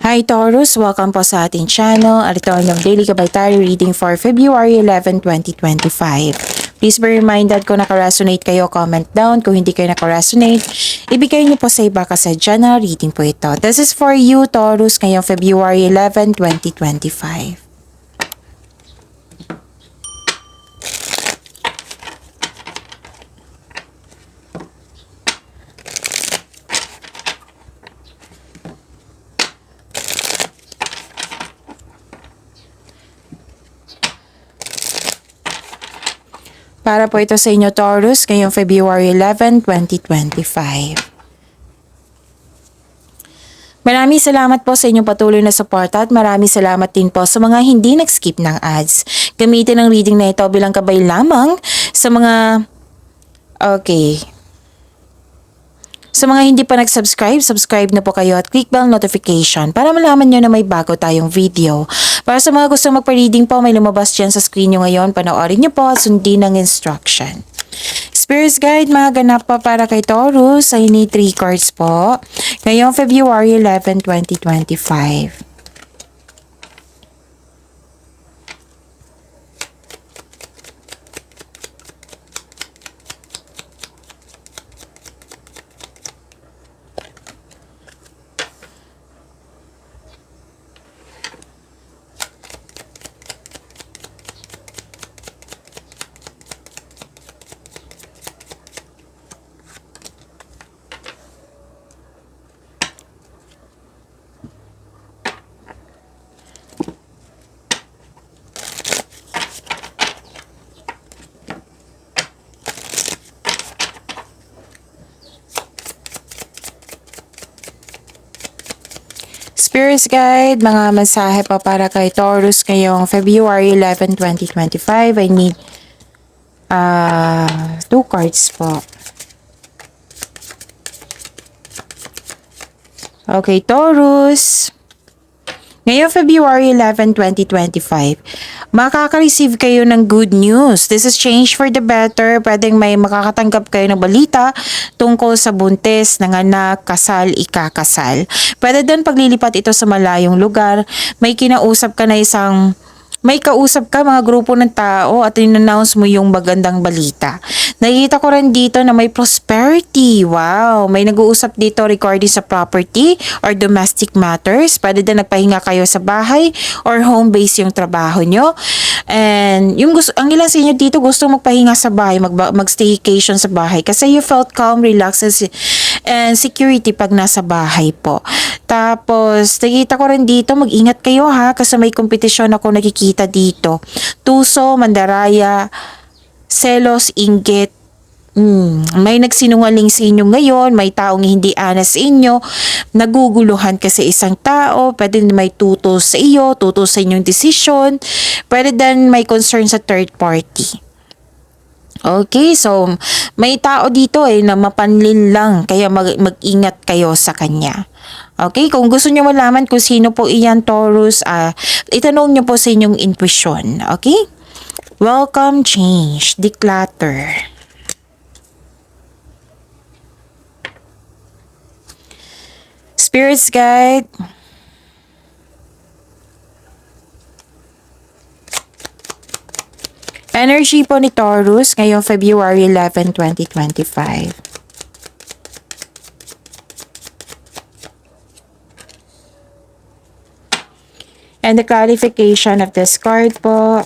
Hi Taurus! Welcome po sa ating channel at ito ang inyong daily kabay reading for February 11, 2025. Please be reminded kung naka-resonate kayo, comment down. Kung hindi kayo naka-resonate, ibigay niyo po sa iba kasi general reading po ito. This is for you Taurus ngayong February 11, 2025. Para po ito sa inyo Taurus ngayong February 11, 2025. Maraming salamat po sa inyong patuloy na suporta at maraming salamat din po sa mga hindi nag-skip ng ads. Gamitin ang reading na ito bilang gabay lamang sa mga... Sa mga hindi pa nag-subscribe, subscribe na po kayo at click bell notification para malaman nyo na may bago tayong video. Para sa mga gustong magpa-reading po, may lumabas dyan sa screen nyo ngayon. Panoorin nyo po at sundin ang instruction. Spirits Guide, mga ganap po para kay Taurus. I need 3 cards po. Ngayong February 11, 2025. Spirits Guide, mga mensahe pa para kay Taurus ngayong February 11, 2025. I need 2 cards po. Okay, Taurus. Ngayong February 11, 2025, makaka-receive kayo ng good news. This is change for the better. Pwedeng may makakatanggap kayo ng balita tungkol sa buntis, nanganak, kasal, ikakasal. Pwede din paglilipat ito sa malayong lugar. May kinausap ka na may kausap ka mga grupo ng tao at in-announce mo yung magandang balita. Nakikita ko rin dito na may prosperity. Wow! May nag-uusap dito regarding sa property or domestic matters. Pwede din nagpahinga kayo sa bahay or home base yung trabaho nyo. And ang ilan sa inyo dito gusto magpahinga sa bahay, mag-staycation sa bahay kasi you felt calm, relaxed, and security pag nasa bahay po. Tapos, nakita ko rin dito, mag-ingat kayo ha kasi may kompetisyon ako nakikita dito. Tuso, mandaraya, selos, inggit. May nagsinungaling sa inyo ngayon, may taong hindi honest sa inyo, naguguluhan kasi isang tao, pwede din may tutol sa iyo, tutol sa inyong decision, pwede din may concern sa third party. Okay, so may tao dito na mapanlin lang, kaya mag-ingat kayo sa kanya. Okay, kung gusto nyo malaman kung sino po iyan Taurus, itanong nyo po sa inyong intuition. Okay? Welcome, change, declutter. Spirits Guide. Energy po ni Taurus ngayong February 11, 2025. And the clarification of this card po.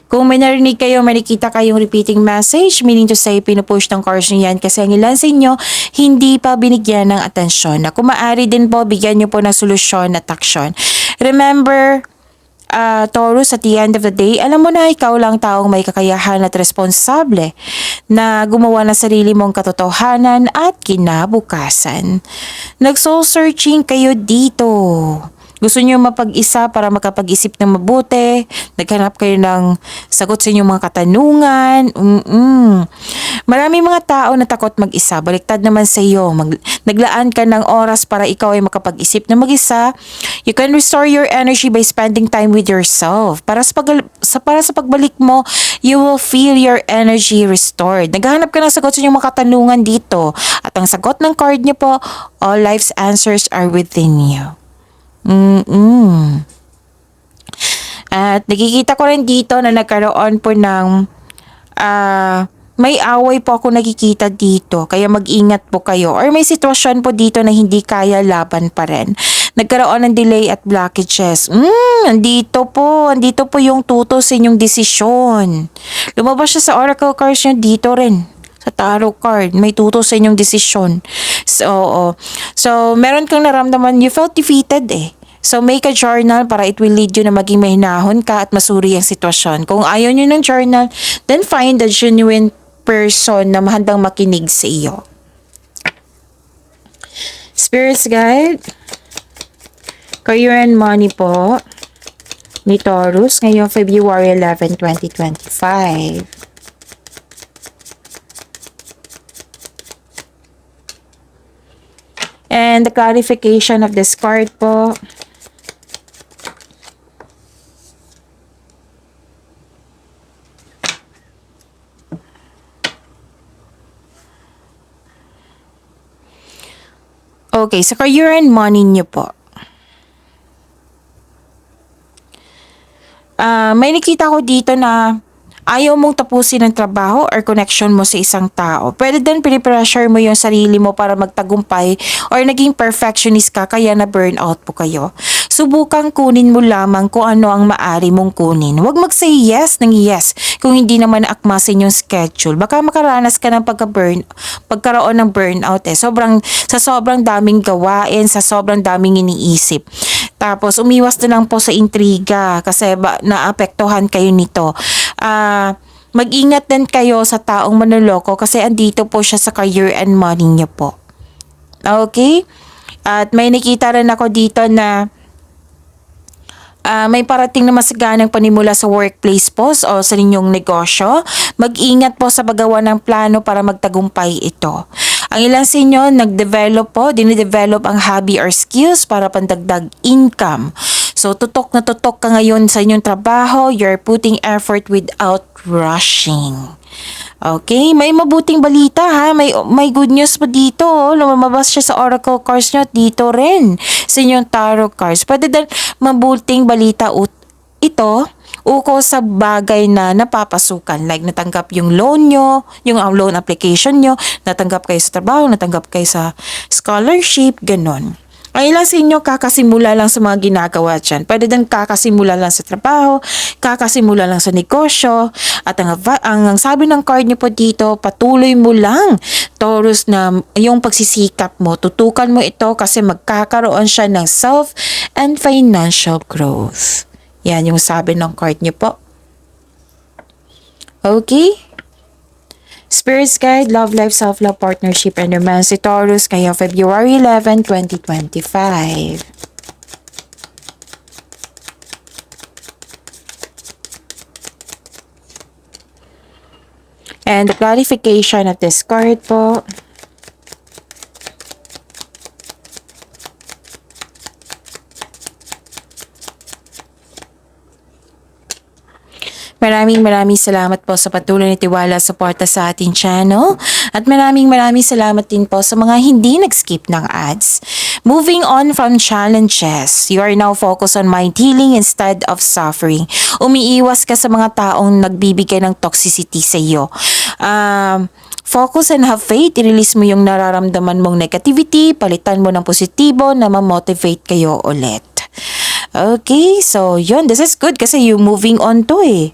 Kung may narinig kayo, may nakita kayong repeating message, meaning to say, pinupush ng cards nyo yan kasi ang ilan sa inyo hindi pa binigyan ng atensyon. Na kung maaari din po, bigyan nyo po ng solusyon at aksyon. Remember, Taurus, at the end of the day, alam mo na ikaw lang taong may kakayahan at responsable na gumawa ng sarili mong katotohanan at kinabukasan. Nag-soul searching kayo dito. Gusto niyo mapag-isa para makapag-isip ng mabuti, naghanap kayo ng sagot sa inyong mga katanungan. Maraming mga tao na takot mag-isa. Baliktad naman sa iyo. Naglaan ka ng oras para ikaw ay makapag-isip na mag-isa. You can restore your energy by spending time with yourself. Para sa pagbalik mo, you will feel your energy restored. Naghahanap ka ng sagot sa inyong mga katanungan dito. At ang sagot ng card niyo po, all life's answers are within you. At nakikita ko rin dito na nagkaroon po ng may away po ako nakikita dito, kaya mag-ingat po kayo. Or may sitwasyon po dito na hindi kaya, laban pa rin. Nagkaroon ng delay at blockages. Andito po yung tuto sa inyong desisyon. Lumabas siya sa oracle cards nyo dito rin. Sa tarot card, may tuto sa inyong desisyon. So, meron kang naramdaman, you felt defeated eh. So, make a journal para it will lead you na maging mahinahon ka at masuri ang sitwasyon. Kung ayaw nyo ng journal, then find a genuine person na handang makinig sa iyo. Spirits Guide, Career and Money po ni Taurus ngayong February 11, 2025. And the clarification of this card po. Okay, sa career and money niyo po. May nakita ko dito na ayaw mong tapusin ang trabaho or connection mo sa isang tao. Pwede din pinipressure mo yung sarili mo para magtagumpay or naging perfectionist ka kaya na burnout po kayo. Subukang kunin mo lamang kung ano ang maari mong kunin. Huwag mag-say yes ng yes kung hindi naman akma sa inyong schedule. Baka makaranas ka ng pagkaroon ng burnout eh. Sa sobrang daming gawain, sa sobrang daming iniisip. Tapos umiwas na lang po sa intriga kasi naapektuhan kayo nito. Mag-ingat din kayo sa taong manloloko kasi andito po siya sa career and money niyo po. Okay? At may nakita rin ako dito na may parating na masaganang panimula sa workplace po o sa inyong negosyo. Mag-ingat po sa paggawa ng plano para magtagumpay ito. Ang ilan sa inyo dinidevelop ang hobby or skills para pandagdag income. So, tutok na tutok ka ngayon sa inyong trabaho. You're putting effort without rushing. Okay, may mabuting balita ha. May good news po dito. Lumabas siya sa oracle cards nyo at dito rin sa inyong tarot cards. Pwede din mabuting balita ito ukol sa bagay na napapasukan. Like natanggap yung loan nyo, yung loan application nyo, natanggap kayo sa trabaho, natanggap kayo sa scholarship, ganon. Ang ilan sa inyo kakasimula lang sa mga ginagawa dyan. Pwede din kakasimula lang sa trabaho, kakasimula lang sa negosyo. At ang sabi ng card niyo po dito, patuloy mo lang, Taurus, na yung pagsisikap mo. Tutukan mo ito kasi magkakaroon siya ng self and financial growth. Yan yung sabi ng card niyo po. Okay? Spirits Guide, Love Life, Self-Love, Partnership, and Romance si Taurus ngayong February 11, 2025. And the clarification of this card po. Maraming salamat po sa patuloy na tiwala at suporta sa ating channel. At maraming salamat din po sa mga hindi nag-skip ng ads. Moving on from challenges, you are now focused on mind healing instead of suffering. Umiiwas ka sa mga taong nagbibigay ng toxicity sa iyo. Focus and have faith. I-release mo yung nararamdaman mong negativity. Palitan mo ng positibo na ma-motivate kayo ulit. Okay, so yun. This is good kasi you moving on to eh.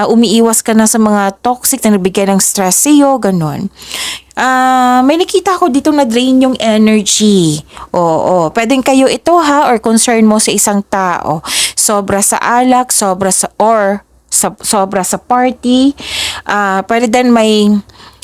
Umiiwas ka na sa mga toxic na nagbigay ng stress sa'yo, ganun. May nakita ko dito na drain yung energy. Oo, pwedeng kayo ito ha, or concern mo sa isang tao. Sobra sa alak, sobra sa party. Pwede din may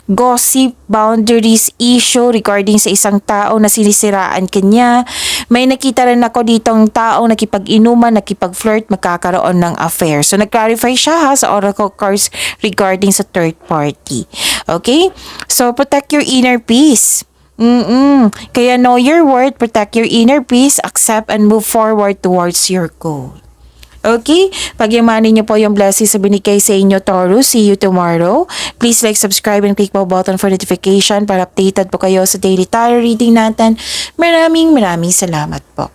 gossip, boundaries, issue regarding sa isang tao na sinisiraan kanya. May nakita rin ako ditong taong nakipag-inuman, nakipag-flirt, magkakaroon ng affair. So, nag-clarify siya ha sa oracle cards regarding sa third party. Okay? So, protect your inner peace. Kaya know your worth, protect your inner peace, accept and move forward towards your goal. Okay? Pagyamanin niyo po yung blessings na binigay sa inyo, Taurus. See you tomorrow. Please like, subscribe, and click po button for notification para updated po kayo sa daily tarot reading natin. Maraming salamat po.